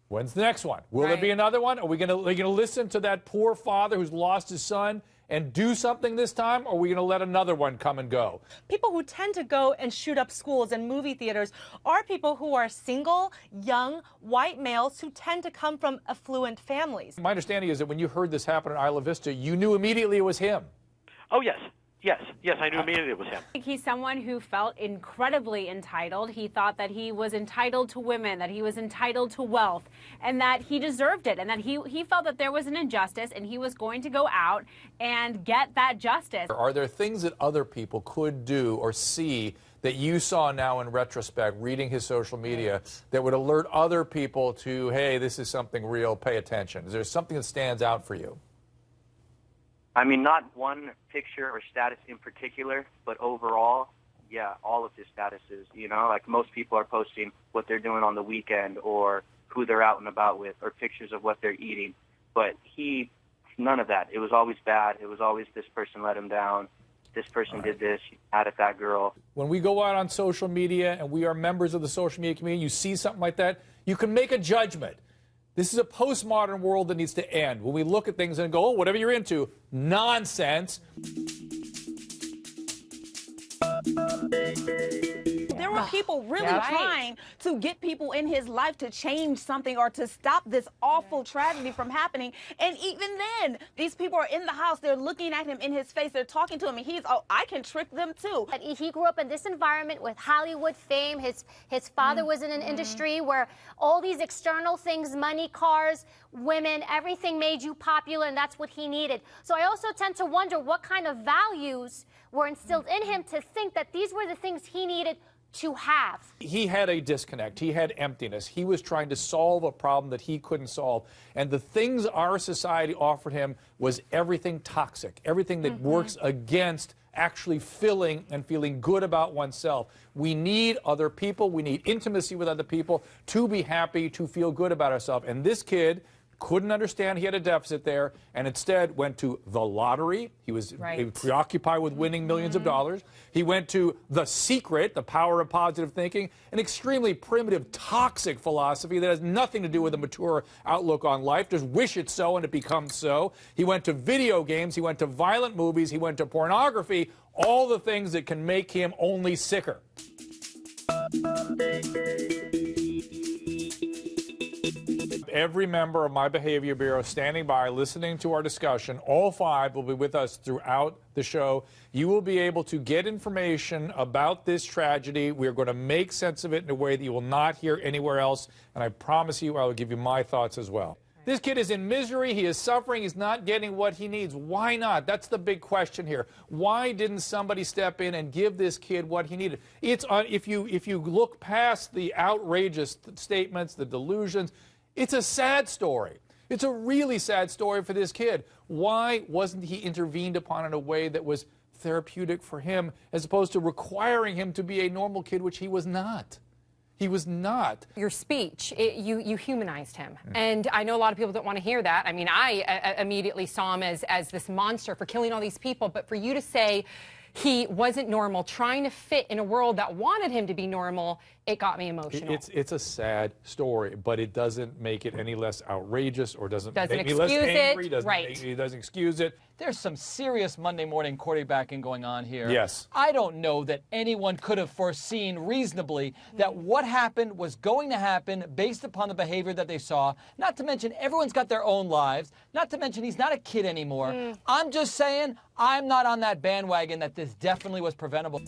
When's the next one? Will there be another one? Are we going to listen to that poor father who's lost his son and do something this time, or are we going to let another one come and go? People who tend to go and shoot up schools and movie theaters are people who are single, young, white males who tend to come from affluent families. My understanding is that when you heard this happen in Isla Vista, you knew immediately it was him. Oh, yes. Yes, I knew immediately it was him. He's someone who felt incredibly entitled. He thought that he was entitled to women, that he was entitled to wealth, and that he deserved it, and that he felt that there was an injustice, and he was going to go out and get that justice. Are there things that other people could do or see that you saw now in retrospect, reading his social media, that would alert other people to, hey, this is something real, pay attention? Is there something that stands out for you? I mean, not one picture or status in particular, but overall, yeah, all of his statuses, you know, like most people are posting what they're doing on the weekend or who they're out and about with or pictures of what they're eating. But none of that. It was always bad. It was always this person let him down. This person did this, mad at that girl. When we go out on social media and we are members of the social media community, you see something like that, you can make a judgment. This is a postmodern world that needs to end. When we look at things and go, oh, whatever you're into, nonsense. There were people really trying to get people in his life to change something or to stop this awful tragedy from happening. And even then, these people are in the house. They're looking at him in his face. They're talking to him. And he's, oh, I can trick them too. He grew up in this environment with Hollywood fame. His father was in an industry where all these external things, money, cars, women, everything made you popular, and that's what he needed. So I also tend to wonder what kind of values were instilled in him to think that these were the things he needed to have. He had a disconnect. He had emptiness. He was trying to solve a problem that he couldn't solve. And the things our society offered him was everything toxic, everything that works against actually filling and feeling good about oneself. We need other people. We need intimacy with other people to be happy, to feel good about ourselves. And this kid couldn't understand he had a deficit there, and instead went to the lottery. He was preoccupied with winning millions of dollars. He went to The Secret, the power of positive thinking, an extremely primitive, toxic philosophy that has nothing to do with a mature outlook on life. Just wish it so and it becomes so. He went to video games. He went to violent movies. He went to pornography, all the things that can make him only sicker. Every member of my Behavior Bureau standing by, listening to our discussion. All 5 will be with us throughout the show. You will be able to get information about this tragedy. We are going to make sense of it in a way that you will not hear anywhere else. And I promise you, I will give you my thoughts as well. This kid is in misery. He is suffering. He's not getting what he needs. Why not? That's the big question here. Why didn't somebody step in and give this kid what he needed? It's if you look past the outrageous statements, the delusions, it's a sad story. It's a really sad story for this kid. Why wasn't he intervened upon in a way that was therapeutic for him, as opposed to requiring him to be a normal kid, which he was not? He was not. Your speech, you humanized him. And I know a lot of people don't want to hear that. I mean, I immediately saw him as this monster for killing all these people. But for you to say he wasn't normal, trying to fit in a world that wanted him to be normal, it got me emotional. It's a sad story, but it doesn't make it any less outrageous or doesn't make me excuse less angry. it. It doesn't excuse it. There's some serious Monday morning quarterbacking going on here. Yes. I don't know that anyone could have foreseen reasonably that what happened was going to happen based upon the behavior that they saw. Not to mention, everyone's got their own lives. Not to mention, he's not a kid anymore. I'm just saying, I'm not on that bandwagon that this definitely was preventable.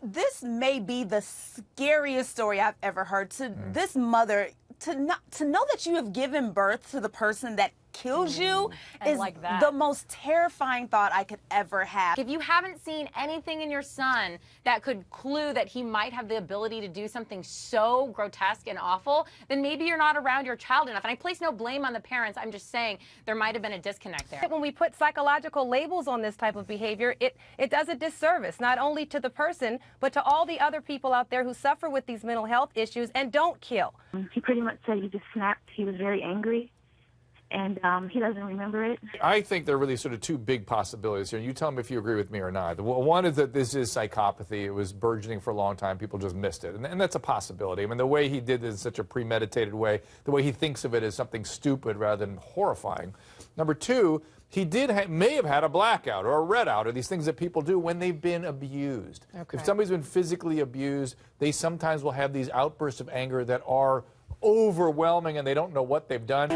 This may be the scariest story I've ever heard. To this mother, to know that you have given birth to the person that kills you is the most terrifying thought I could ever have. If you haven't seen anything in your son that could clue that he might have the ability to do something so grotesque and awful, then maybe you're not around your child enough. And I place no blame on the parents. I'm just saying there might have been a disconnect there. When we put psychological labels on this type of behavior, it does a disservice, not only to the person, but to all the other people out there who suffer with these mental health issues and don't kill. He pretty much said he just snapped. He was very angry. and he doesn't remember it. I think there are really sort of two big possibilities here. You tell me if you agree with me or not. One is that this is psychopathy. It was burgeoning for a long time. People just missed it. And that's a possibility. I mean, the way he did it in such a premeditated way, the way he thinks of it as something stupid rather than horrifying. Number two, he may have had a blackout or a redout or these things that people do when they've been abused. Okay. If somebody's been physically abused, they sometimes will have these outbursts of anger that are overwhelming and they don't know what they've done.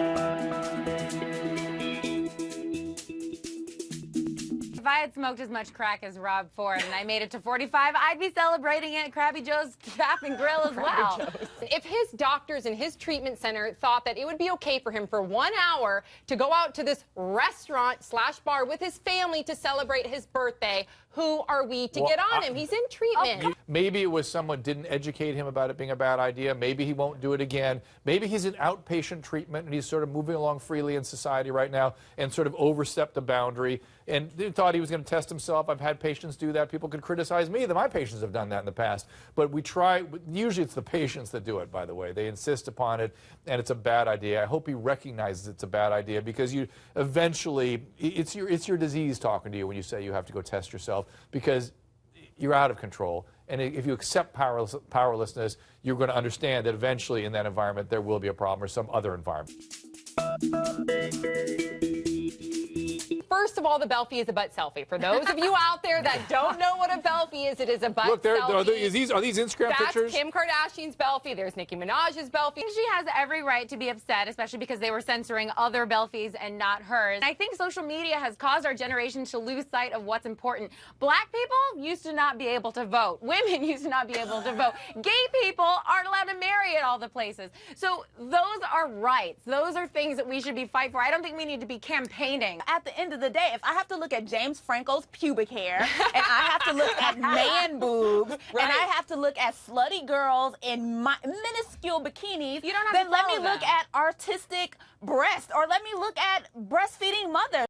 If I had smoked as much crack as Rob Ford and I made it to 45, I'd be celebrating it at Krabby Joe's Tap and Grill as well. If his doctors in his treatment center thought that it would be okay for him for 1 hour to go out to this restaurant/bar with his family to celebrate his birthday, who are we to get on him? He's in treatment. Maybe it was someone didn't educate him about it being a bad idea. Maybe he won't do it again. Maybe he's in outpatient treatment and he's sort of moving along freely in society right now and sort of overstepped the boundary and thought he was going to test himself. I've had patients do that. People could criticize me that my patients have done that in the past. But we try, usually it's the patients that do it, by the way. They insist upon it and it's a bad idea. I hope he recognizes it's a bad idea because you eventually, it's your disease talking to you when you say you have to go test yourself, because you're out of control. And if you accept powerlessness, you're going to understand that eventually in that environment there will be a problem or some other environment. First of all, the Belfie is a butt selfie. For those of you out there that don't know what a Belfie is, it is a butt selfie. Look, are these Instagram pictures? That's Kim Kardashian's Belfie. There's Nicki Minaj's Belfie. She has every right to be upset, especially because they were censoring other Belfies and not hers. I think social media has caused our generation to lose sight of what's important. Black people used to not be able to vote. Women used to not be able to vote. Gay people aren't allowed to marry at all the places. So those are rights. Those are things that we should be fighting for. I don't think we need to be campaigning. At the end of the day, if I have to look at James Franco's pubic hair, and I have to look at man boobs, and I have to look at slutty girls in minuscule bikinis, then let me look at artistic breasts, or let me look at breastfeeding mothers.